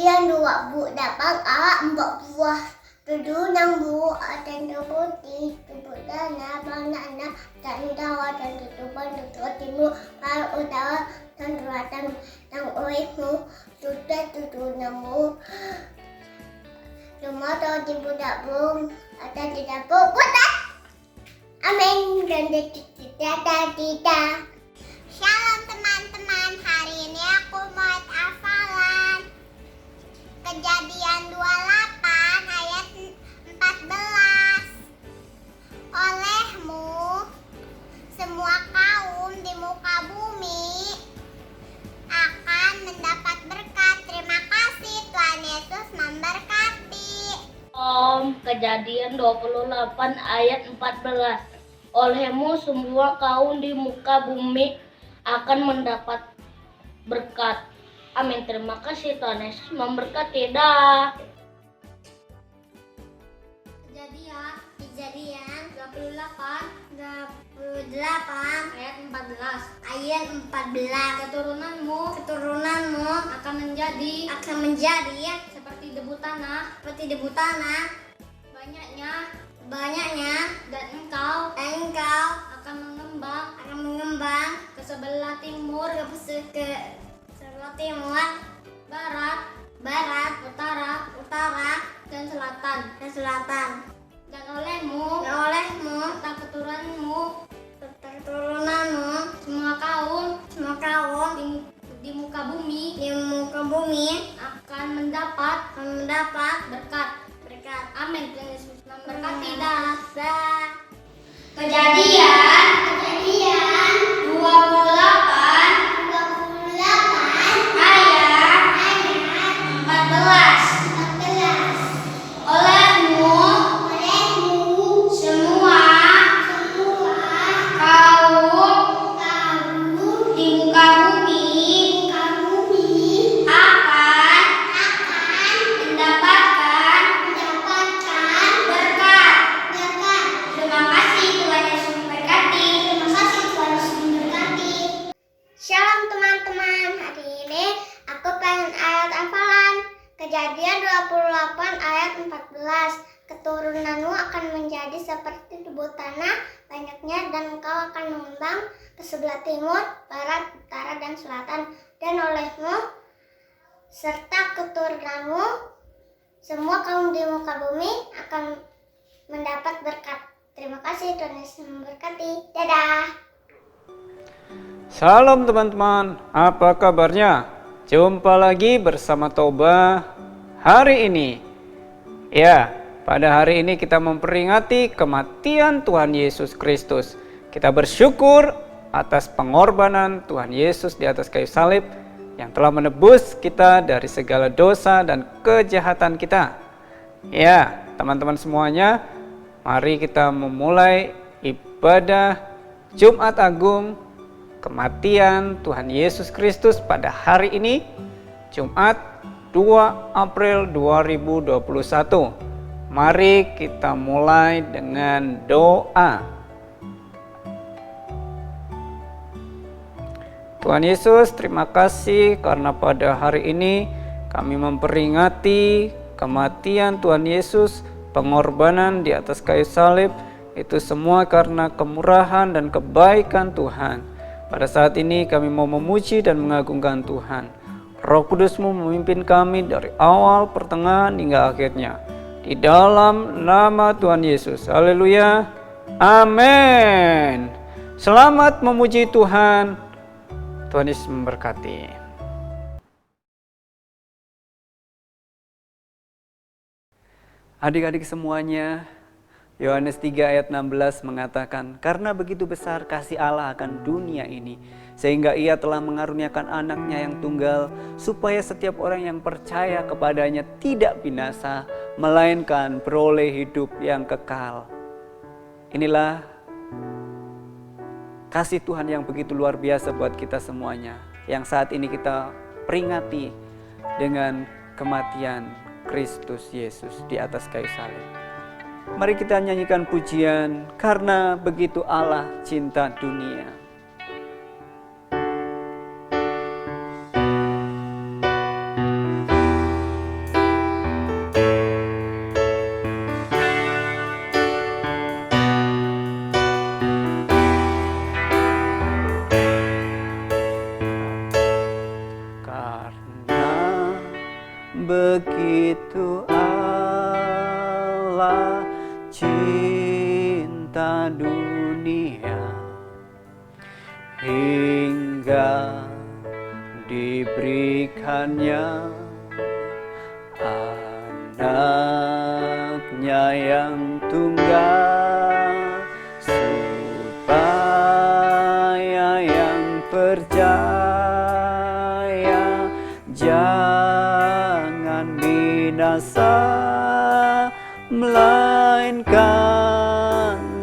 Kejadian 28 ayat 40. Tudunang bu dan putih, tudana bangana dan dawa dan tutupan tutup timur, baru utara dan selatan yang olehmu sudah tudunangmu. Semua tahu di budak bung ada di dapur budak. Amin dan tidak. Shalom teman-teman, hari ini aku mau hafalan Kejadian 28 ayat 14. Olehmu semua kaum di muka bumi akan mendapat berkat. Terima kasih, Tuhan Yesus memberkati. Kejadian 28 ayat 14. Olehmu semua kaum di muka bumi akan mendapat berkat. Amin. Terima kasih, Tuhan Yesus memberkati. Dah. Kejadian 28 ayat 14. Keturunanmu akan menjadi seperti debu tanah, banyaknya dan engkau akan mengembang ke sebelah timur, barat, utara dan selatan. Dan olehmu serta keturunanmu semua kaum di muka bumi akan mendapat berkat. Amin. Tuhan Yesus memberkati. Dah. Kejadian 28 ayat 14. Olehmu semua kaum di muka bumi akan mendapatkan berkat. Terima kasih, Tuhan Yesus memberkati. Shalom teman-teman, hari ini aku pengen ayat hafalan Kejadian 28 ayat 14. Keturunanmu akan menjadi seperti debu tanah, banyaknya, dan engkau akan mengembang ke sebelah timur, barat, utara, dan selatan. Dan olehmu serta keturunanmu semua kaum di muka bumi akan mendapat berkat. Terima kasih, Tuhan Yesus memberkati. Dadah. Salam teman-teman, apa kabarnya? Jumpa lagi bersama Toba hari ini. Ya, pada hari ini kita memperingati kematian Tuhan Yesus Kristus. Kita bersyukur atas pengorbanan Tuhan Yesus di atas kayu salib yang telah menebus kita dari segala dosa dan kejahatan kita. Ya, teman-teman semuanya, mari kita memulai ibadah Jumat Agung kematian Tuhan Yesus Kristus pada hari ini, Jumat 2 April 2021. Mari kita mulai dengan doa. Tuhan Yesus, terima kasih karena pada hari ini kami memperingati kematian Tuhan Yesus, pengorbanan di atas kayu salib, itu semua karena kemurahan dan kebaikan Tuhan. Pada saat ini kami mau memuji dan mengagungkan Tuhan. Roh Kudus-Mu memimpin kami dari awal, pertengahan, hingga akhirnya. Di dalam nama Tuhan Yesus. Haleluya. Amin. Selamat memuji Tuhan. Tuhan Yesus memberkati. Adik-adik semuanya, Yohanes 3 ayat 16 mengatakan, karena begitu besar kasih Allah akan dunia ini, sehingga ia telah mengaruniakan anaknya yang tunggal, supaya setiap orang yang percaya kepadanya tidak binasa, melainkan beroleh hidup yang kekal. Inilah kasih Tuhan yang begitu luar biasa buat kita semuanya, yang saat ini kita peringati dengan kematian Kristus Yesus di atas kayu salib. Mari kita nyanyikan pujian, karena begitu Allah cinta dunia. dunia hingga diberikannya anaknya yang tunggal, supaya yang percaya jangan binasa, melainkan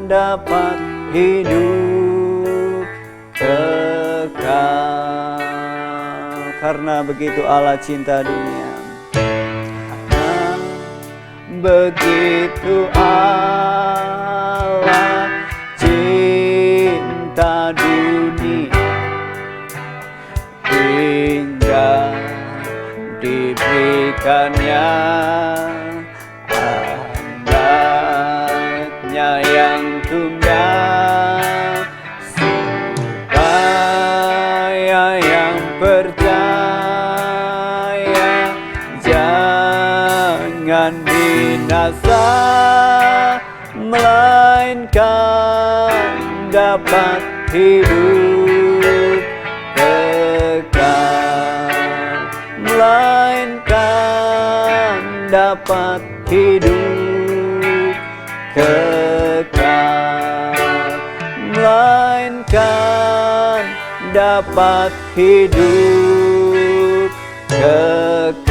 dapat hidup kekal. Karena begitu Allah cinta dunia, karena begitu Allah cinta dunia hingga diberikannya anaknya yang tunggal, supaya yang percaya jangan binasa, melainkan dapat hidup kekal, melainkan dapat hidup kekal, melainkan dapat hidup kekal.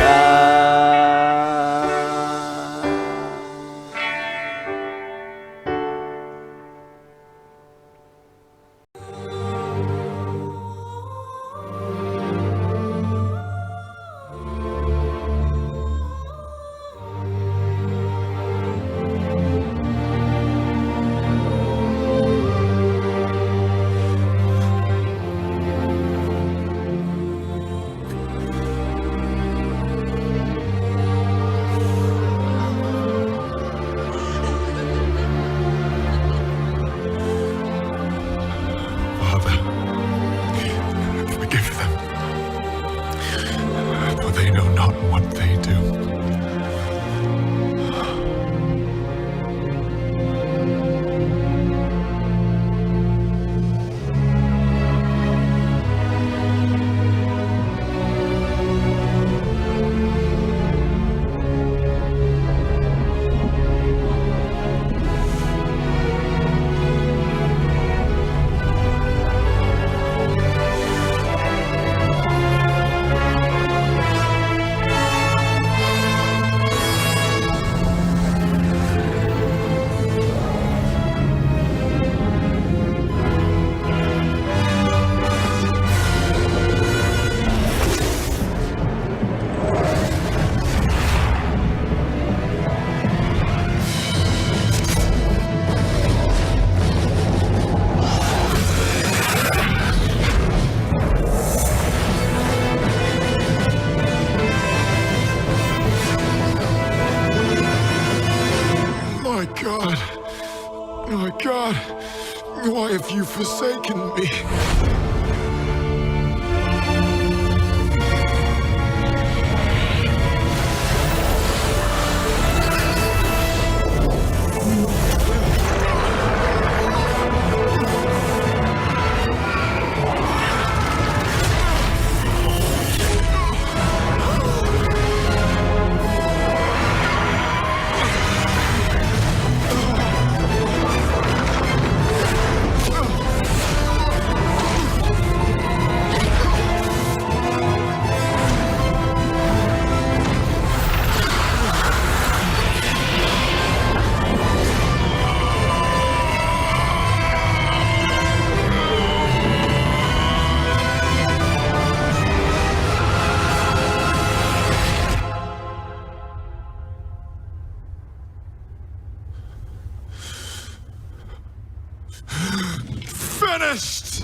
Father, forgive them, for they know not what they do. My God, why have you forsaken me? Finished!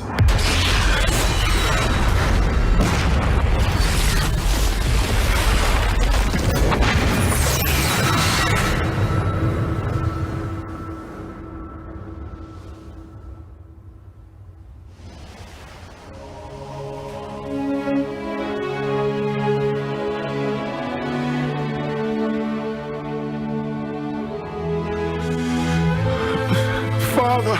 Father,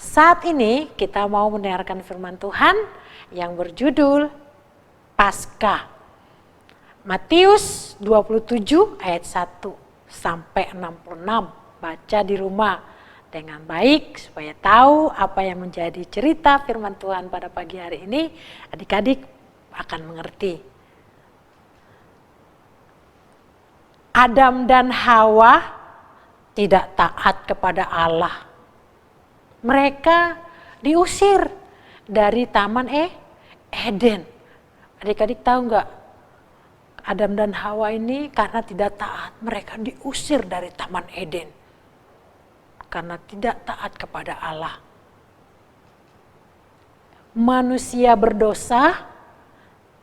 Saat ini kita mau mendengarkan firman Tuhan yang berjudul Paskah. Matius 27 ayat 1 sampai 66. Baca di rumah dengan baik supaya tahu apa yang menjadi cerita firman Tuhan pada pagi hari ini. Adik-adik akan mengerti. Adam dan Hawa tidak taat kepada Allah. Mereka diusir dari Taman Eden. Adik-adik tahu nggak? Adam dan Hawa ini karena tidak taat, mereka diusir dari Taman Eden. Karena tidak taat kepada Allah. Manusia berdosa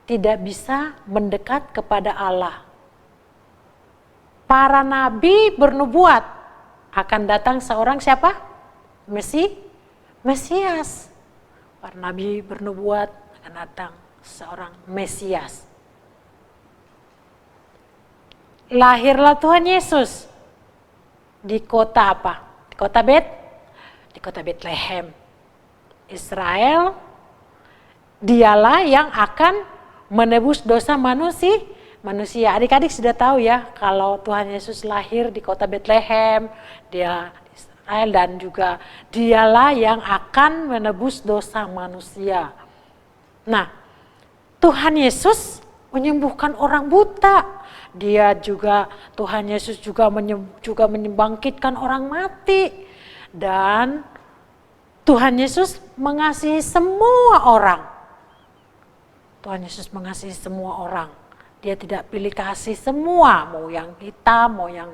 tidak bisa mendekat kepada Allah. Para nabi bernubuat akan datang seorang siapa? Mesias. Para nabi bernubuat akan datang seorang Mesias. Lahirlah Tuhan Yesus di kota apa? Di kota Betlehem. Israel, dialah yang akan menebus dosa manusia. Adik-adik sudah tahu ya, kalau Tuhan Yesus lahir di kota Betlehem, dia Israel dan juga dialah yang akan menebus dosa manusia. Nah, Tuhan Yesus menyembuhkan orang buta. Tuhan Yesus juga membangkitkan orang mati. Dan Tuhan Yesus mengasihi semua orang. Tuhan Yesus mengasihi semua orang. Dia tidak pilih kasih semua, mau yang hitam, mau yang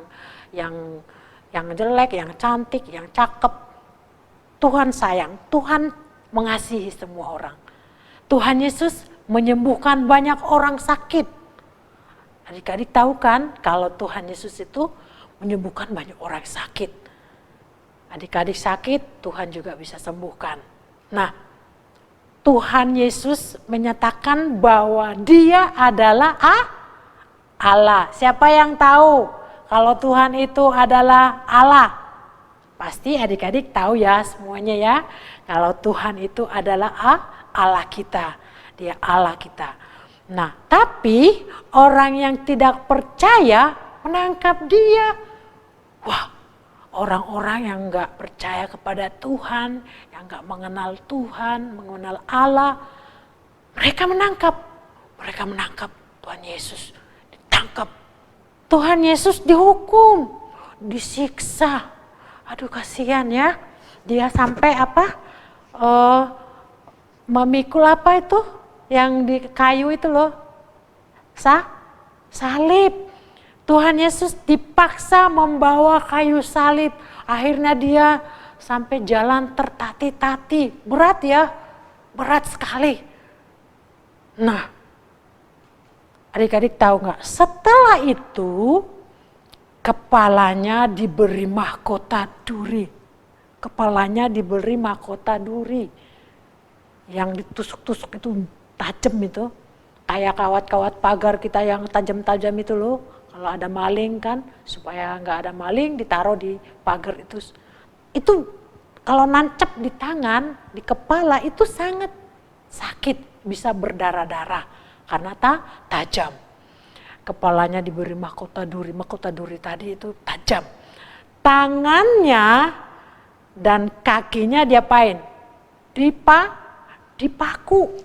jelek, yang cantik, yang cakep. Tuhan sayang, Tuhan mengasihi semua orang. Tuhan Yesus menyembuhkan banyak orang sakit. Adik-adik tahu kan kalau Tuhan Yesus itu menyembuhkan banyak orang sakit. Adik-adik sakit, Tuhan juga bisa sembuhkan. Nah, Tuhan Yesus menyatakan bahwa Dia adalah Allah. Siapa yang tahu kalau Tuhan itu adalah Allah? Pasti adik-adik tahu ya semuanya ya. Kalau Tuhan itu adalah Allah kita. Dia Allah kita. Nah, tapi orang yang tidak percaya menangkap Dia. Wah, orang-orang yang enggak percaya kepada Tuhan, yang enggak mengenal Tuhan, mengenal Allah, mereka menangkap Tuhan Yesus, ditangkap. Tuhan Yesus dihukum, disiksa. Aduh kasihan ya, dia sampai memikul apa itu yang di kayu itu loh, salib. Tuhan Yesus dipaksa membawa kayu salib. Akhirnya dia sampai jalan tertati-tati. Berat ya, berat sekali. Nah, adik-adik tahu nggak? Setelah itu kepalanya diberi mahkota duri. Kepalanya diberi mahkota duri. Yang ditusuk-tusuk itu tajam itu. Kayak kawat-kawat pagar kita yang tajam-tajam itu loh. Kalau ada maling kan, supaya nggak ada maling ditaruh di pagar itu. Itu kalau nancep di tangan, di kepala itu sangat sakit, bisa berdarah-darah karena tajam. Kepalanya diberi mahkota duri tadi itu tajam. Tangannya dan kakinya diapain? Dipaku.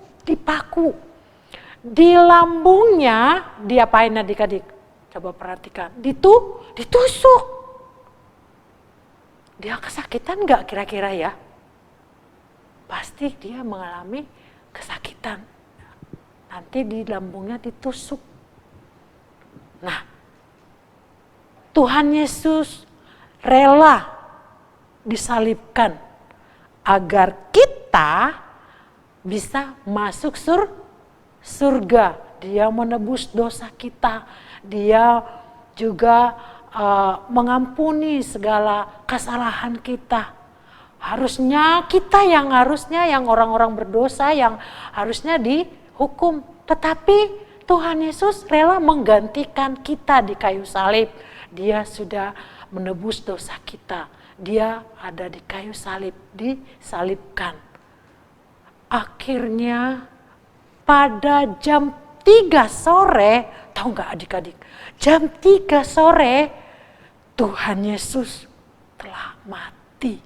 Di lambungnya diapain adik-adik? Coba perhatikan, ditusuk. Dia kesakitan nggak kira-kira ya? Pasti dia mengalami kesakitan. Nanti di lambungnya ditusuk. Nah, Tuhan Yesus rela disalibkan agar kita bisa masuk surga. Dia menebus dosa kita. Dia juga mengampuni segala kesalahan kita. Harusnya kita yang orang-orang berdosa yang harusnya dihukum. Tetapi Tuhan Yesus rela menggantikan kita di kayu salib. Dia sudah menebus dosa kita. dia ada di kayu salib, disalibkan. Akhirnya pada jam 3 sore, tahu nggak adik-adik? Jam 3 sore Tuhan Yesus telah mati.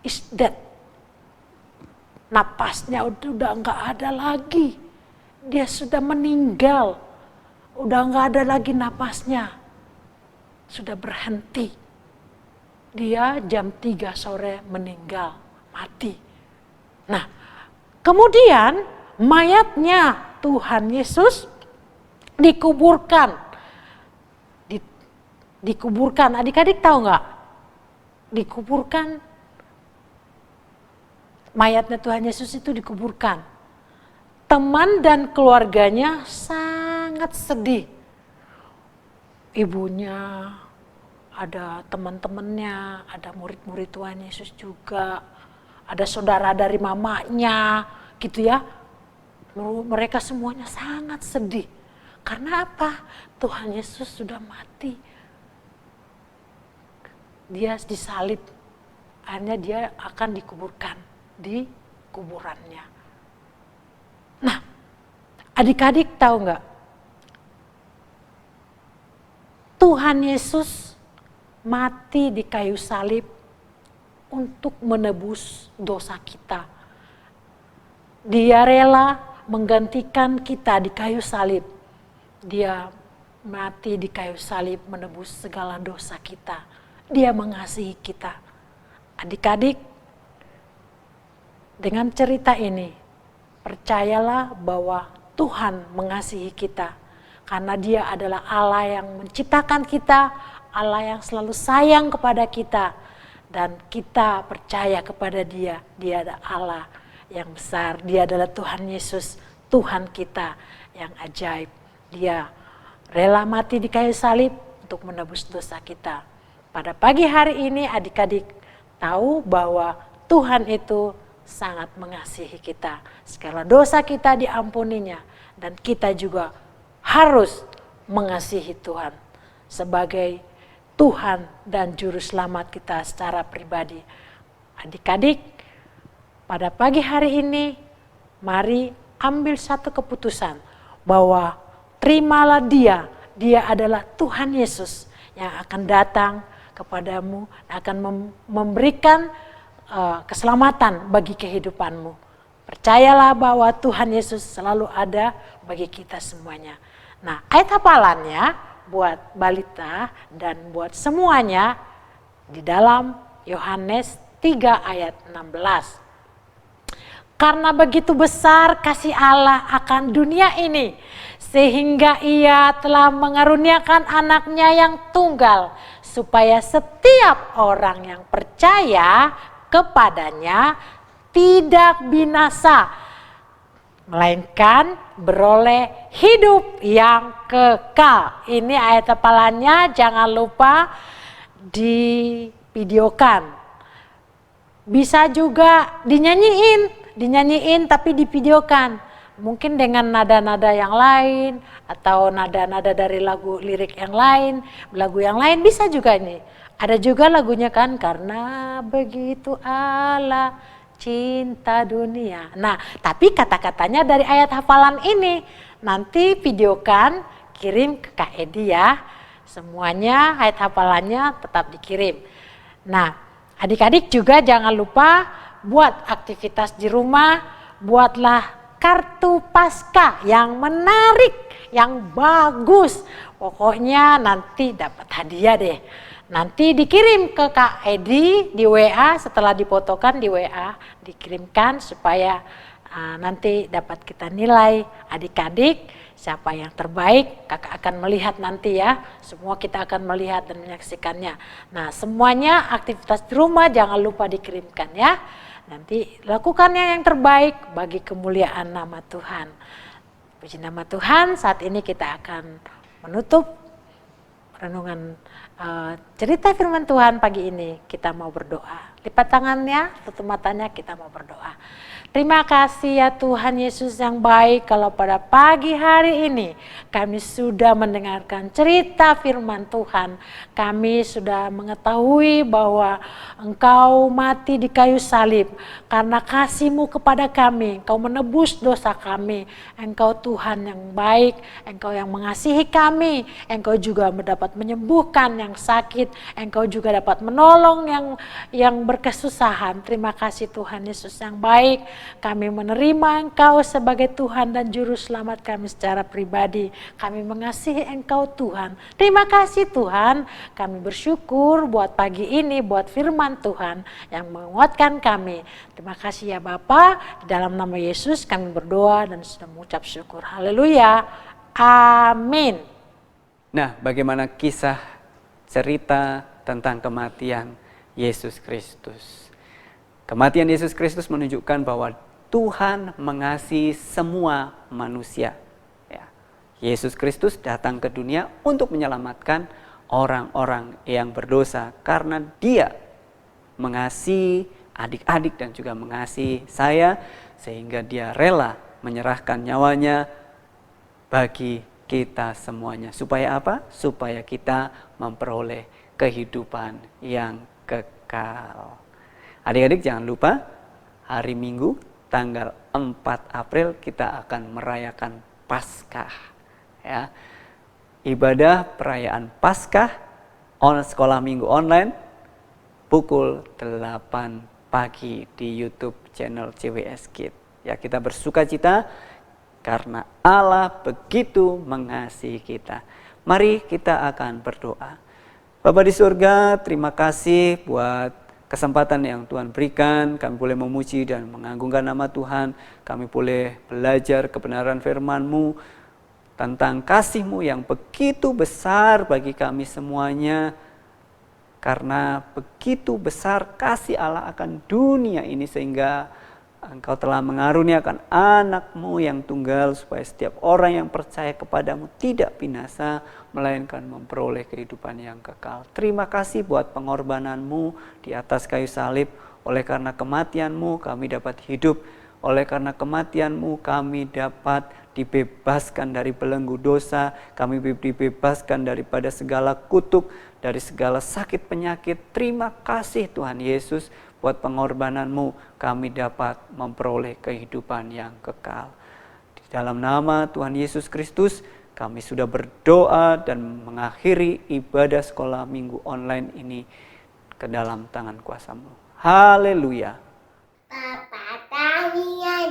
Is dead. Napasnya udah nggak ada lagi. Dia sudah meninggal. Udah nggak ada lagi napasnya. Sudah berhenti. Dia jam 3 sore meninggal, mati. Nah, kemudian mayatnya Tuhan Yesus dikuburkan. Dikuburkan, adik-adik tahu nggak? Dikuburkan, mayatnya Tuhan Yesus itu dikuburkan. Teman dan keluarganya sangat sedih. Ibunya, ada teman-temannya, ada murid-murid Tuhan Yesus juga, ada saudara dari mamanya, gitu ya. Mereka semuanya sangat sedih. Karena apa? Tuhan Yesus sudah mati. Dia disalib. Akhirnya dia akan dikuburkan di kuburannya. Nah, adik-adik tahu nggak? Tuhan Yesus mati di kayu salib untuk menebus dosa kita. Dia rela menggantikan kita di kayu salib. Dia mati di kayu salib menebus segala dosa kita. Dia mengasihi kita. Adik-adik, dengan cerita ini, percayalah bahwa Tuhan mengasihi kita. Karena dia adalah Allah yang menciptakan kita, Allah yang selalu sayang kepada kita. Dan kita percaya kepada dia. Dia adalah Allah yang besar. Dia adalah Tuhan Yesus, Tuhan kita yang ajaib. Dia rela mati di kayu salib untuk menebus dosa kita. Pada pagi hari ini adik-adik tahu bahwa Tuhan itu sangat mengasihi kita. Segala dosa kita diampuninya. Dan kita juga harus mengasihi Tuhan sebagai Tuhan dan Juru Selamat kita secara pribadi. Adik-adik, pada pagi hari ini, mari ambil satu keputusan bahwa terimalah dia adalah Tuhan Yesus yang akan datang kepadamu, akan memberikan keselamatan bagi kehidupanmu. Percayalah bahwa Tuhan Yesus selalu ada bagi kita semuanya. Nah, ayat hafalannya buat balita dan buat semuanya di dalam Yohanes 3 ayat 16. Karena begitu besar kasih Allah akan dunia ini, sehingga ia telah mengaruniakan anaknya yang tunggal, supaya setiap orang yang percaya kepadanya tidak binasa, melainkan beroleh hidup yang kekal. Ini ayat hafalannya, jangan lupa divideokan. Bisa juga dinyanyiin tapi divideokan. Mungkin dengan nada-nada yang lain atau nada-nada dari lagu lirik yang lain, lagu yang lain bisa juga ini. Ada juga lagunya kan, karena begitu Allah cinta dunia. Nah, tapi kata-katanya dari ayat hafalan ini nanti videokan, kirim ke Kak Edi ya. Semuanya ayat hafalannya tetap dikirim. Nah, adik-adik juga jangan lupa buat aktivitas di rumah, buatlah kartu Paskah yang menarik, yang bagus. Pokoknya nanti dapat hadiah deh. Nanti dikirim ke Kak Edi di WA, setelah difotokan di WA, dikirimkan supaya nanti dapat kita nilai. Adik-adik, siapa yang terbaik, kakak akan melihat nanti ya. Semua kita akan melihat dan menyaksikannya. Nah, semuanya aktivitas di rumah jangan lupa dikirimkan ya. Nanti lakukannya yang terbaik bagi kemuliaan nama Tuhan. Puji nama Tuhan, saat ini kita akan menutup renungan cerita firman Tuhan pagi ini, kita mau berdoa. Lipat tangannya, tutup matanya, kita mau berdoa. Terima kasih ya Tuhan Yesus yang baik, kalau pada pagi hari ini kami sudah mendengarkan cerita firman Tuhan. Kami sudah mengetahui bahwa Engkau mati di kayu salib karena kasih-Mu kepada kami. Engkau menebus dosa kami. Engkau Tuhan yang baik, Engkau yang mengasihi kami. Engkau juga dapat menyembuhkan yang sakit. Engkau juga dapat menolong yang berkesusahan. Terima kasih Tuhan Yesus yang baik. Kami menerima Engkau sebagai Tuhan dan Juru Selamat kami secara pribadi. Kami mengasihi Engkau Tuhan. Terima kasih Tuhan. Kami bersyukur buat pagi ini, buat firman Tuhan yang menguatkan kami. Terima kasih ya Bapa. Di dalam nama Yesus kami berdoa dan sudah mengucap syukur. Haleluya. Amin. Nah, bagaimana kisah cerita tentang kematian Yesus Kristus? Kematian Yesus Kristus menunjukkan bahwa Tuhan mengasihi semua manusia. Ya. Yesus Kristus datang ke dunia untuk menyelamatkan orang-orang yang berdosa karena Dia mengasihi adik-adik dan juga mengasihi saya, sehingga Dia rela menyerahkan nyawanya bagi kita semuanya. Supaya apa? Supaya kita memperoleh kehidupan yang kekal. Adik-adik jangan lupa, hari Minggu tanggal 4 April kita akan merayakan Paskah. Ya. Ibadah perayaan Paskah sekolah Minggu online pukul 8 pagi di YouTube channel CWS Kids. Ya, kita bersuka cita karena Allah begitu mengasihi kita. Mari kita akan berdoa. Bapa di surga, terima kasih buat kesempatan yang Tuhan berikan. Kami boleh memuji dan mengagungkan nama Tuhan. Kami boleh belajar kebenaran firman-Mu tentang kasih-Mu yang begitu besar bagi kami semuanya. Karena begitu besar kasih Allah akan dunia ini, sehingga Engkau telah mengaruniakan anak-Mu yang tunggal supaya setiap orang yang percaya kepadamu tidak binasa, melainkan memperoleh kehidupan yang kekal. Terima kasih buat pengorbanan-Mu di atas kayu salib. Oleh karena kematian-Mu kami dapat hidup. Oleh karena kematian-Mu kami dapat dibebaskan dari belenggu dosa. Kami dibebaskan daripada segala kutuk, dari segala sakit penyakit. Terima kasih Tuhan Yesus, buat pengorbanan-Mu kami dapat memperoleh kehidupan yang kekal. Di dalam nama Tuhan Yesus Kristus kami sudah berdoa dan mengakhiri ibadah sekolah Minggu online ini ke dalam tangan kuasa-Mu. Haleluya. Papa tanya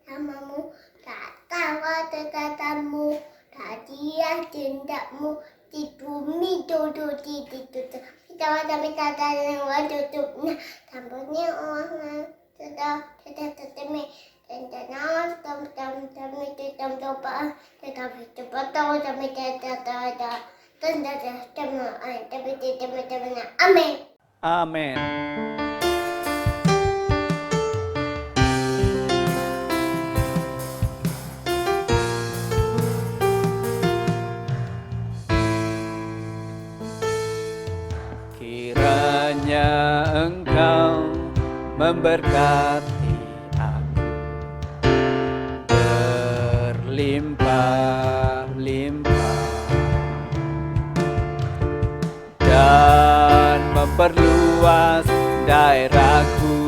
namamu, tak tahu katamu, hadiah dendakmu, di bumi duduk di tutup. Kita yang tutupnya, tambahnya orang sudah tutup dan amin. Amin. Kiranya Engkau memberkati aku berlimpah-limpah dan memperluas daerahku,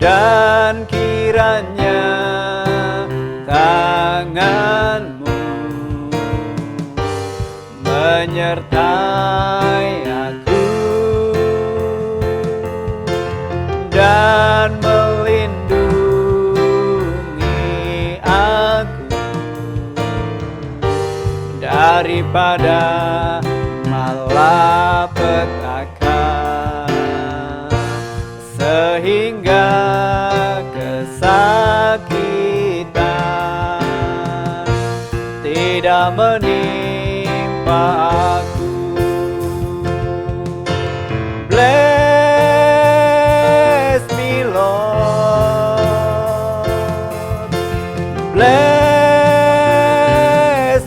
dan kiranya tangan-Mu menyertai aku dan melindungi aku daripada malapetaka, sehingga kesakitan tidak menimpa aku. Bless me Lord, bless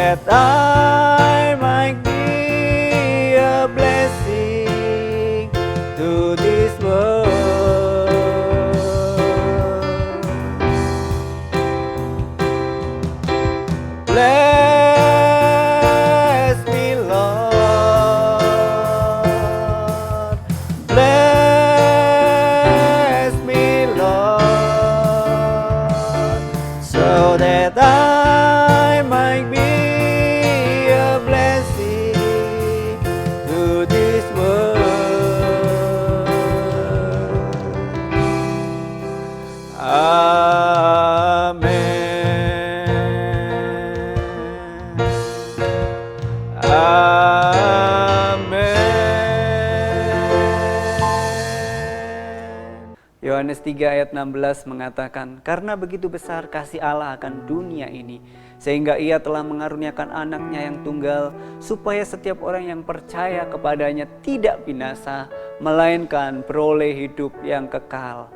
that I might be a blessing to this world. Bless me, Lord. Bless me, Lord, so that I might be a blessing to this world. Amin. Yohanes 3 ayat 16 mengatakan, karena begitu besar kasih Allah akan dunia ini, sehingga ia telah mengaruniakan anaknya yang tunggal, supaya setiap orang yang percaya kepadanya tidak binasa, melainkan beroleh hidup yang kekal.